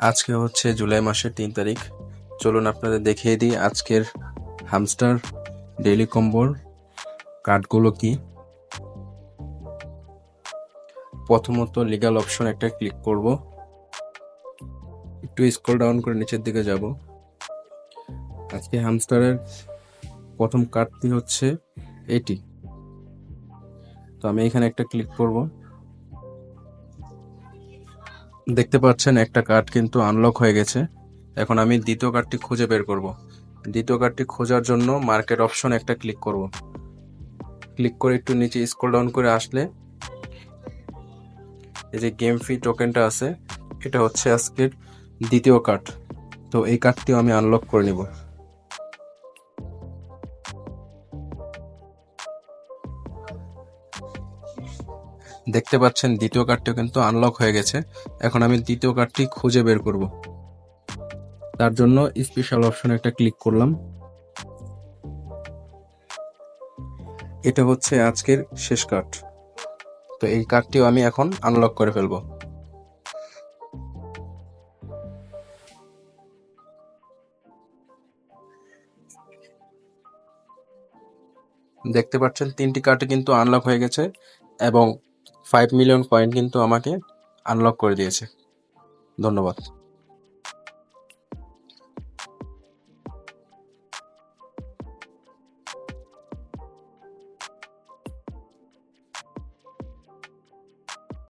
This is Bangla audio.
আজকে হচ্ছে জুলাই মাসের ৩ তারিখ। চলুন আপনাদের দেখিয়ে দিই আজকের হামস্টার ডেইলি কম্বোর কার্ডগুলো কি। প্রথমত লিগ্যাল অপশন একটা ক্লিক করব, একটু স্ক্রল ডাউন করে নিচের দিকে যাব। আজকে হামস্টারের প্রথম কার্ডটি হচ্ছে এটি, তো আমি এখানে একটা ক্লিক করব। দেখতে পাচ্ছেন একটা কার্ড কিন্তু আনলক হয়ে গেছে। এখন আমি দ্বিতীয় কার্ডটি খুঁজে বের করব। দ্বিতীয় কার্ডটি খোঁজার জন্য মার্কেট অপশন একটা ক্লিক করব। ক্লিক করে একটু নিচে স্ক্রল ডাউন করে আসলে এই যে গেম ফি টোকেনটা আছে, এটা হচ্ছে আজকের দ্বিতীয় কার্ড। তো এই কার্ডটিও আমি আনলক করে নিব। দেখতে পাচ্ছেন দ্বিতীয় কার্ডটিও কিন্তু আনলক হয়ে গেছে। এখন আমি দ্বিতীয় কার্ডটি খুঁজে বের করব। তার জন্য স্পেশাল অপশন একটা ক্লিক করলাম। এটা হচ্ছে আজকের শেষ কার্ড, তো এই কার্ডটিও আমি এখন আনলক করে ফেলবো। দেখতে পাচ্ছেন 3টি কার্ড কিন্তু আনলক হয়ে গেছে এবং 5 মিলিয়ন কয়েন কিন্তু আমাকে আনলক করে দিয়েছে। ধন্যবাদ।